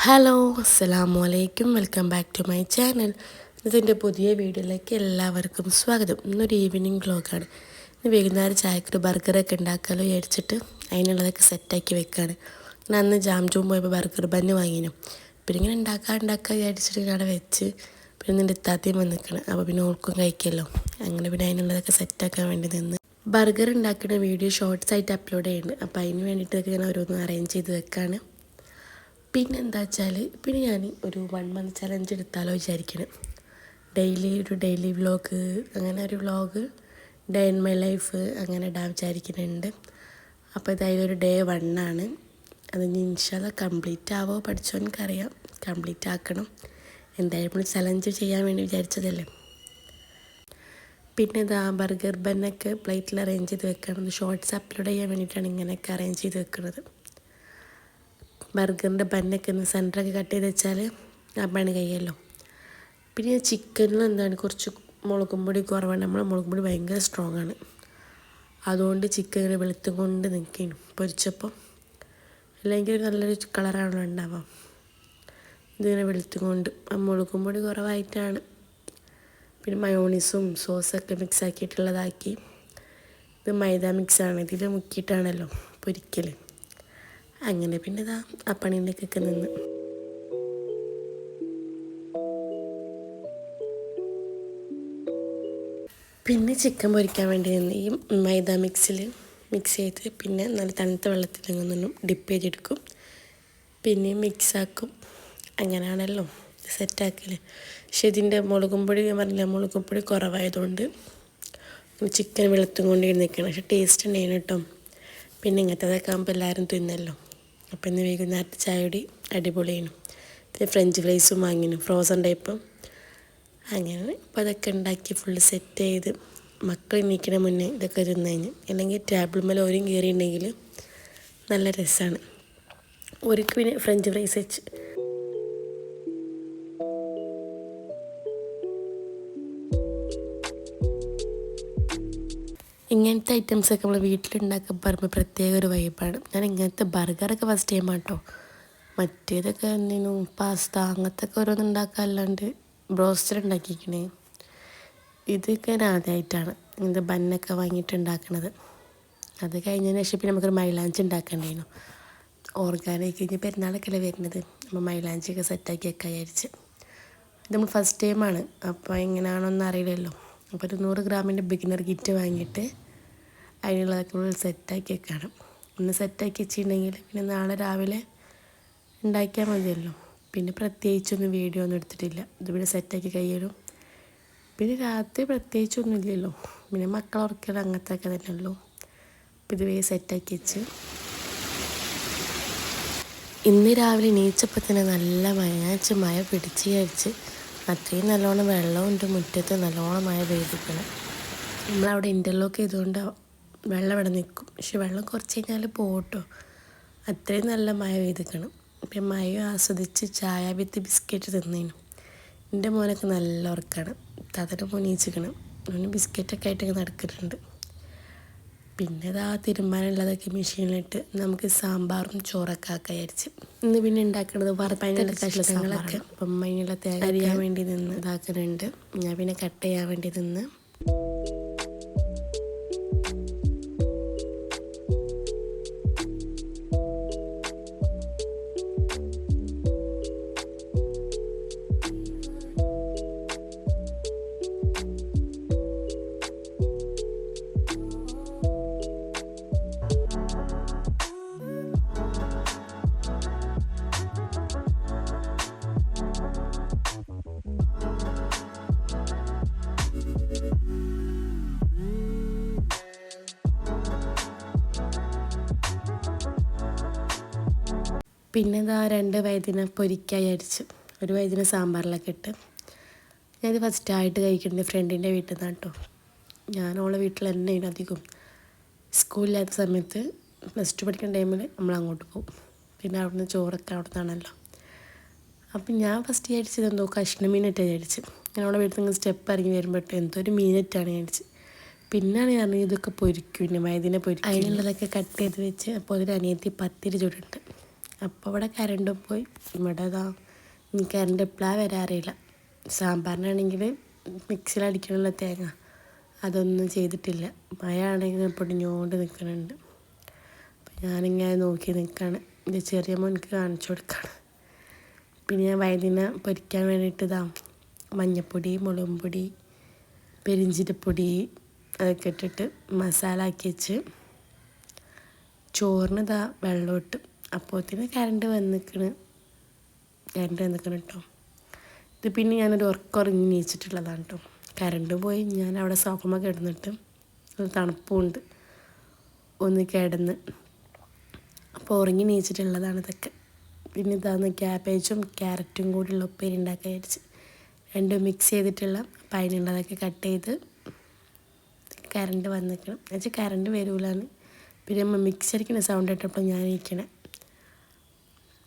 Hello അസ്സലാമു അലൈക്കും, welcome back to my channel. ഇതിൻ്റെ പുതിയ വീഡിയോയിലേക്ക് എല്ലാവർക്കും സ്വാഗതം. ഇന്നൊരു ഈവനിങ് വ്ലോഗാണ്. ഇന്ന് വൈകുന്നേരം ചായക്കൊരു ബർഗറൊക്കെ ഉണ്ടാക്കാമല്ലോ വിചാരിച്ചിട്ട് അതിനുള്ളതൊക്കെ സെറ്റാക്കി വെക്കുകയാണ്. ഞാൻ അന്ന് ജാംജൂം പോയപ്പോൾ ബർഗർ ബന്ന് വാങ്ങിനു. പിന്നെ ഇങ്ങനെ ഉണ്ടാക്കാൻ വിചാരിച്ചിട്ട് ഞാൻ അവിടെ വെച്ച് പിന്നെ നിൻ്റെ ഇത്താത്തയും വന്ന് നിൽക്കണം. അപ്പോൾ പിന്നെ ഓൾക്കും കഴിക്കുമല്ലോ. അങ്ങനെ പിന്നെ അതിനുള്ളതൊക്കെ സെറ്റാക്കാൻ വേണ്ടി നിന്ന് ബർഗർ ഉണ്ടാക്കുന്ന വീഡിയോ ഷോർട്സ് ആയിട്ട് അപ്ലോഡ് ചെയ്യുന്നുണ്ട്. അപ്പോൾ അതിന് വേണ്ടിയിട്ടൊക്കെ ഞാൻ ഓരോന്നും അറേഞ്ച് ചെയ്ത് വെക്കുകയാണ്. പിന്നെ എന്താ വെച്ചാൽ പിന്നെ ഞാൻ ഒരു 1 month ചലഞ്ച് എടുത്താലോ വിചാരിക്കണം. ഡെയിലി വ്ലോഗ്, അങ്ങനെ ഒരു vlog day in my life അങ്ങനെ ഇടാൻ വിചാരിക്കുന്നുണ്ട്. അപ്പോൾ ഇതായാലൊരു ഡേ 1 ആണ്. അത് ഇൻഷാ അല്ലാഹ് കംപ്ലീറ്റ് ആവോ പഠിച്ചോ എനിക്കറിയാം. കംപ്ലീറ്റ് ആക്കണം. എന്തായാലും ചലഞ്ച് ചെയ്യാൻ വേണ്ടി വിചാരിച്ചതല്ലേ. പിന്നെ ഇതാ ബർഗർ ബന്നൊക്കെ പ്ലേറ്റിൽ അറേഞ്ച് ചെയ്ത് വെക്കണം. ഷോർട്സ് അപ്ലോഡ് ചെയ്യാൻ വേണ്ടിയിട്ടാണ് ഇങ്ങനെയൊക്കെ അറേഞ്ച് ചെയ്ത് വെക്കുന്നത്. ബർഗറിൻ്റെ ബന്നൊക്കെ ഒന്ന് സെൻറ്ററൊക്കെ കട്ട് ചെയ്ത് വെച്ചാൽ ആ പണി കഴിയുമല്ലോ. പിന്നെ ചിക്കനിൽ എന്താണ് കുറച്ച് മുളകും പൊടി കുറവാണ്. നമ്മളെ മുളകും പൊടി ഭയങ്കര സ്ട്രോങ് ആണ്. അതുകൊണ്ട് ചിക്കൻ ഇങ്ങനെ വെളുത്തും കൊണ്ട് നിൽക്കുന്നു പൊരിച്ചപ്പോൾ. അല്ലെങ്കിൽ നല്ലൊരു കളറാണല്ലോ ഉണ്ടാവുക. ഇതിങ്ങനെ വെളുത്തും കൊണ്ട് മുളകും പൊടി കുറവായിട്ടാണ്. പിന്നെ മയോണീസും സോസൊക്കെ മിക്സ് ആക്കിയിട്ടുള്ളതാക്കി. ഇത് മൈദ മിക്സാണ്, ഇതിൽ മുക്കിയിട്ടാണല്ലോ പൊരിക്കൽ. അങ്ങനെ പിന്നെ ഇതാ ആ പണീൻ്റെയൊക്കെ നിന്ന് പിന്നെ ചിക്കൻ പൊരിക്കാൻ വേണ്ടി നിന്ന് ഈ മൈദ മിക്സ് ചെയ്ത് പിന്നെ നല്ല തണുത്ത വെള്ളത്തിൽ നിന്നും ഡിപ്പ് ചെയ്തെടുക്കും. പിന്നെ മിക്സാക്കും. അങ്ങനെയാണല്ലോ സെറ്റാക്കൽ. പക്ഷെ ഇതിൻ്റെ മുളകും പൊടി ഞാൻ പറഞ്ഞില്ല, മുളകും പൊടി കുറവായതുകൊണ്ട് ചിക്കൻ വെളുത്തും കൊണ്ട് നിൽക്കണം. പക്ഷെ ടേസ്റ്റ് ഉണ്ടായിരുന്നു കേട്ടോ. പിന്നെ ഇങ്ങനത്തതൊക്കെ ആകുമ്പോൾ എല്ലാവരും തിന്നല്ലോ. അപ്പോൾ ഇന്ന് വൈകുന്നേരത്തെ ചായയോടി അടിപൊളിയാണ്. പിന്നെ ഫ്രഞ്ച് ഫ്രൈസും വാങ്ങിനു, ഫ്രോസൺ ടൈപ്പ്. അങ്ങനെ അപ്പോൾ അതൊക്കെ ഉണ്ടാക്കി ഫുള്ള് സെറ്റ് ചെയ്ത് മക്കൾ എണീക്കണ മുന്നേ ഇതൊക്കെ തിന്നു കഴിഞ്ഞ്. അല്ലെങ്കിൽ ടേബിൾ മേലെ ഓരും കയറിയിട്ടുണ്ടെങ്കിൽ നല്ല രസമാണ്. ഒരിക്കൽ പിന്നെ ഫ്രഞ്ച് ഫ്രൈസ് വെച്ച് ഇങ്ങനത്തെ ഐറ്റംസൊക്കെ നമ്മൾ വീട്ടിലുണ്ടാക്കാൻ പറയുമ്പോൾ പ്രത്യേക ഒരു വൈബാണ്. ഞാൻ ഇങ്ങനത്തെ ബർഗറൊക്കെ ഫസ്റ്റ് ടൈം ആട്ടോ. മറ്റേതൊക്കെ എന്തെങ്കിലും പാസ്ത അങ്ങനത്തെ ഒക്കെ ഓരോന്ന് ഉണ്ടാക്കാനല്ലാണ്ട് ബ്രോസ്റ്റർ ഉണ്ടാക്കിയിരിക്കണേ. ഇതൊക്കെ ഞാൻ ആദ്യമായിട്ടാണ് ഇങ്ങനത്തെ ബന്നൊക്കെ വാങ്ങിയിട്ട് ഉണ്ടാക്കണത്. അത് കഴിഞ്ഞതിന് ശേഷം പിന്നെ നമുക്കൊരു മൈലാഞ്ചി ഉണ്ടാക്കേണ്ടിയിരുന്നു. ഓർഗാനിക് കഴിഞ്ഞ് പെരുന്നാളൊക്കെ അല്ലേ വരുന്നത്. നമ്മൾ മൈലാഞ്ചിയൊക്കെ സെറ്റാക്കി വെക്കാൻ വിചാരിച്ച്. ഇത് നമ്മൾ ഫസ്റ്റ് ടൈമാണ്, അപ്പോൾ എങ്ങനെയാണോന്ന് അറിയില്ലല്ലോ. അപ്പോൾ ഒരു 100 ഗ്രാമിൻ്റെ ബിഗിനർ കിറ്റ് വാങ്ങിയിട്ട് അതിനുള്ളതൊക്കെ നമ്മൾ സെറ്റാക്കി വെക്കണം. ഒന്ന് സെറ്റാക്കി വെച്ചിട്ടുണ്ടെങ്കിൽ പിന്നെ നാളെ രാവിലെ ഉണ്ടാക്കിയാൽ മതിയല്ലോ. പിന്നെ പ്രത്യേകിച്ചൊന്നും വീഡിയോ ഒന്നും എടുത്തിട്ടില്ല. ഇത് പിന്നെ സെറ്റാക്കി കഴിയലും. പിന്നെ രാത്രി പ്രത്യേകിച്ചൊന്നും ഇല്ലല്ലോ. പിന്നെ മക്കളെ ഉറക്കൽ അങ്ങനത്തെ ഒക്കെ തന്നെയല്ലോ. അപ്പോൾ ഇത് വേഗം സെറ്റാക്കി വെച്ച് ഇന്ന് രാവിലെ എണീച്ചപ്പോൾ തന്നെ നല്ല മഴ പിടിച്ച് കഴിച്ച്. അത്രയും നല്ലോണം വെള്ളമുണ്ട് മുറ്റത്ത്, നല്ലോണം മഴ പെയ്തിരിക്കണം. നമ്മളവിടെ ഇൻ്റർലോക്ക് ചെയ്തുകൊണ്ട് വെള്ളം ഇവിടെ നിൽക്കും. പക്ഷെ വെള്ളം കുറച്ച് കഴിഞ്ഞാൽ പോട്ടോ. അത്രയും നല്ല മഴ പെയ്തിരിക്കണം. പിന്നെ മഴ ആസ്വദിച്ച് ചായ വിത്ത് ബിസ്ക്കറ്റ് തിന്നേനു. എൻ്റെ മോനൊക്കെ നല്ല ഉറക്കാണ്. തതൻ്റെ മോൻ നീച്ചിക്കണം. അവന് ബിസ്ക്കറ്റൊക്കെ ആയിട്ടൊക്കെ നടക്കുന്നുണ്ട്. പിന്നെ അതാ തീരുമാനമുള്ളതൊക്കെ മെഷീനിലിട്ട് നമുക്ക് സാമ്പാറും ചോറൊക്കെ ആക്കാൻ വിചാരിച്ച്. ഇന്ന് പിന്നെ ഉണ്ടാക്കുന്നത് വറുത്തതിനുള്ള കഷ്ണങ്ങളൊക്കെ. അപ്പം അതിനുള്ള തേങ്ങ അരിയാൻ വേണ്ടി നിന്ന് ഇതാക്കുന്നുണ്ട്. ഞാൻ പിന്നെ കട്ട് ചെയ്യാൻ വേണ്ടി നിന്ന് പിന്നെ ഇതാ 2 വഴുതന പൊരിക്കാൻ വിചാരിച്ചു. ഒരു വഴുതന സാമ്പാറിലൊക്കെ ഇട്ട്. ഞാനിത് ഫസ്റ്റായിട്ട് കഴിക്കുന്നത് ഫ്രണ്ടിൻ്റെ വീട്ടിൽ നിന്നാണ് കേട്ടോ. ഞാനോളെ വീട്ടിൽ തന്നെയാണ് അധികം. സ്കൂളില്ലാത്ത സമയത്ത് +2 പഠിക്കുന്ന ടൈമിൽ നമ്മൾ അങ്ങോട്ട് പോകും. പിന്നെ അവിടുന്ന് ചോറൊക്കെ അവിടെ നിന്നാണല്ലോ. അപ്പം ഞാൻ ഫസ്റ്റ് വിചാരിച്ചത് എന്തോ കഷ്ണമീനിട്ടാണ് വിചാരിച്ച്. ഞാനോളെ വീട്ടിൽ നിന്ന് സ്റ്റെപ്പ് ഇറങ്ങി വരുമ്പോട്ട് എന്തോ ഒരു മീനിട്ടാണ് വിചാരിച്ച്. പിന്നെയാണ് ഞാൻ ഇതൊക്കെ പൊരിക്കും, പിന്നെ വഴുതന പൊരിക്കും. അതിനുള്ളതൊക്കെ കട്ട് ചെയ്ത് വെച്ച് അപ്പോൾ അതിൽ അനിയത്തി പത്തിരി ചുടുണ്ട്. അപ്പോൾ ഇവിടെ കരണ്ടും പോയി. ഇവിടെ ഇതാ ഇനി കരണ്ട് എപ്പോഴാണ് വരാൻ അറിയില്ല. സാമ്പാറിനാണെങ്കിൽ മിക്സിയിലടിക്കണമല്ലോ തേങ്ങ, അതൊന്നും ചെയ്തിട്ടില്ല. മഴ ആണെങ്കിൽ പൊടിഞ്ഞുകൊണ്ട് നിൽക്കുന്നുണ്ട്. അപ്പം ഞാനിങ്ങനെ നോക്കി നിൽക്കുകയാണ്. എൻ്റെ ചെറിയ മോനിക്ക് കാണിച്ചു കൊടുക്കുകയാണ്. പിന്നെ ഞാൻ വയലിനെ പൊരിക്കാൻ വേണ്ടിയിട്ട് ഇതാ മഞ്ഞൾപ്പൊടി, മുളകും പൊടി, പെരിഞ്ചീരപ്പൊടി അതൊക്കെ ഇട്ടിട്ട് മസാല ആക്കി വെച്ച് ചോറിന് ഇതാ വെള്ളം ഇട്ട്. അപ്പോഴത്തേന് കരണ്ട് വന്നിക്കണ് കേട്ടോ. ഇത് പിന്നെ ഞാനൊരു ഉറങ്ങി നീച്ചിട്ടുള്ളതാണ് കേട്ടോ. കരണ്ട് പോയി ഞാൻ അവിടെ സോഫമ്മ കിടന്നിട്ട് തണുപ്പുണ്ട് ഒന്ന് കിടന്ന് അപ്പോൾ ഉറങ്ങി നീച്ചിട്ടുള്ളതാണ് ഇതൊക്കെ. പിന്നെ ഇതാന്ന് ക്യാബേജും ക്യാരറ്റും കൂടിയുള്ള ഉപ്പേരി ഉണ്ടാക്കാൻ വിചാരിച്ച് രണ്ടും മിക്സ് ചെയ്തിട്ടുള്ള. അപ്പം അതിനുള്ളതൊക്കെ കട്ട് ചെയ്ത് കരണ്ട് വന്നിക്കണം എന്നുവെച്ചാൽ കരണ്ട് വരൂലെന്ന്. പിന്നെ നമ്മൾ മിക്സ് അടിക്കുന്ന സൗണ്ട് കേട്ടപ്പോൾ ഞാൻ ഇരിക്കണേ.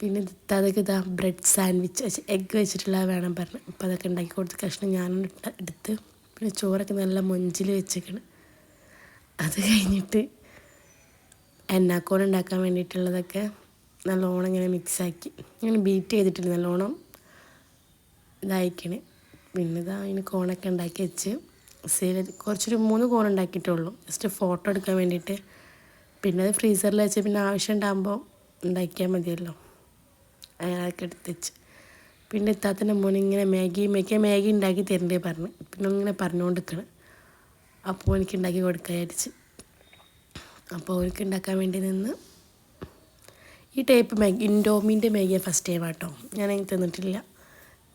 പിന്നെ അതൊക്കെ ഇതാ ബ്രെഡ് സാൻഡ്വിച്ച് എഗ്ഗ് വെച്ചിട്ടുള്ള വേണം പറഞ്ഞു. അപ്പോൾ അതൊക്കെ ഉണ്ടാക്കി കൊടുത്ത് കഷ്ണം ഞാനും എടുത്ത്. പിന്നെ ചോറൊക്കെ നല്ല മൊഞ്ചിൽ വെച്ചേക്കണം. അത് കഴിഞ്ഞിട്ട് എണ്ണാക്കോൺ ഉണ്ടാക്കാൻ വേണ്ടിയിട്ടുള്ളതൊക്കെ നല്ലോണം ഇങ്ങനെ മിക്സാക്കി ഇങ്ങനെ ബീറ്റ് ചെയ്തിട്ടില്ല, നല്ലോണം ഇതായിക്കണേ. പിന്നെ ഇതാ അതിന് കോണൊക്കെ ഉണ്ടാക്കി വെച്ച് കുറച്ചൊരു 3 കോൺ ഉണ്ടാക്കിയിട്ടുള്ളൂ, ജസ്റ്റ് ഫോട്ടോ എടുക്കാൻ വേണ്ടിയിട്ട്. പിന്നെ അത് ഫ്രീസറിൽ വെച്ച് പിന്നെ ആവശ്യം ഉണ്ടാകുമ്പോൾ ഉണ്ടാക്കിയാൽ മതിയല്ലോ, അതൊക്കെ എടുത്ത് വെച്ച്. പിന്നെ ഇത്താത്തൻ്റെ മോനെ ഇങ്ങനെ മാഗി ഉണ്ടാക്കി തരണ്ടേ പറഞ്ഞു. പിന്നെ ഇങ്ങനെ പറഞ്ഞുകൊണ്ട് നിൽക്കണം. അപ്പോൾ എനിക്ക് ഉണ്ടാക്കി കൊടുക്കാൻ വിചാരിച്ച്. അപ്പോൾ അവർക്ക് ഉണ്ടാക്കാൻ വേണ്ടി നിന്ന് ഈ ടൈപ്പ് മാഗി ഇൻഡോമിൻ്റെ മാഗിയാണ് ഫസ്റ്റ് ടൈം കേട്ടോ, ഞാൻ അങ്ങനെ തിന്നിട്ടില്ല.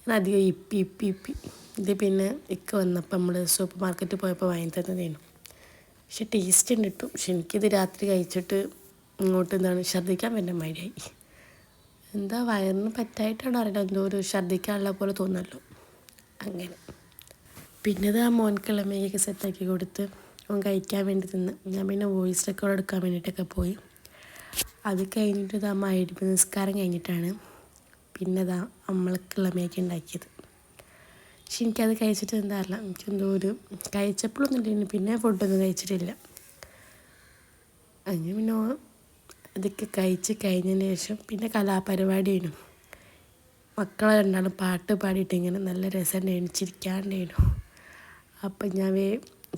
ഞാൻ അധികം ഇപ്പി ഇത് പിന്നെ വന്നപ്പോൾ നമ്മൾ സൂപ്പർ മാർക്കറ്റിൽ പോയപ്പോൾ വാങ്ങി തന്നതേനു. പക്ഷെ ടേസ്റ്റ് ഉണ്ട് കിട്ടും. പക്ഷെ എനിക്കിത് രാത്രി കഴിച്ചിട്ട് ഇങ്ങോട്ട് ഛർദ്ദിക്കാൻ പറ്റുന്ന മടിയായി. എന്താ വയറിന് പറ്റായിട്ടാണ് അറിയില്ല, എന്തോ ഒരു ഛർദ്ദിക്കാനുള്ള പോലെ തോന്നല്ലോ അങ്ങനെ. പിന്നെ ഇത് ആ മോൻക്കുള്ള മേഗിയൊക്കെ സെറ്റാക്കി കൊടുത്ത് അവൻ കഴിക്കാൻ വേണ്ടി തിന്ന്. ഞാൻ പിന്നെ വോയിസ് റെക്കോർഡ് എടുക്കാൻ വേണ്ടിയിട്ടൊക്കെ പോയി. അത് കഴിഞ്ഞിട്ട് ഇതാ മഗ്‌രിബ് നിസ്കാരം കഴിഞ്ഞിട്ടാണ് പിന്നെ ഇതാ നമ്മൾക്കുള്ള മേഗി ഉണ്ടാക്കിയത്. പക്ഷെ എനിക്കത് കഴിച്ചിട്ട് എന്താ അറിയില്ല, എനിക്കെന്തോ ഒരു കഴിച്ചപ്പോഴൊന്നും പിന്നെ ഫുഡൊന്നും കഴിച്ചിട്ടില്ല. അങ്ങനെ പിന്നെ അതൊക്കെ കഴിച്ച് കഴിഞ്ഞതിന് ശേഷം പിന്നെ കലാപരിപാടിയായിരുന്നു. മക്കളെ രണ്ടാളും പാട്ട് പാടിയിട്ട് ഇങ്ങനെ നല്ല രസമുണ്ടായിരുന്നു, ചിരിക്കാണ്ടായിരുന്നു. അപ്പം ഞാൻ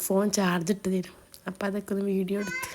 ഫോൺ ചാർജ് ഇട്ട് തരും. അപ്പം അതൊക്കെ ഒന്ന് വീഡിയോ എടുത്ത്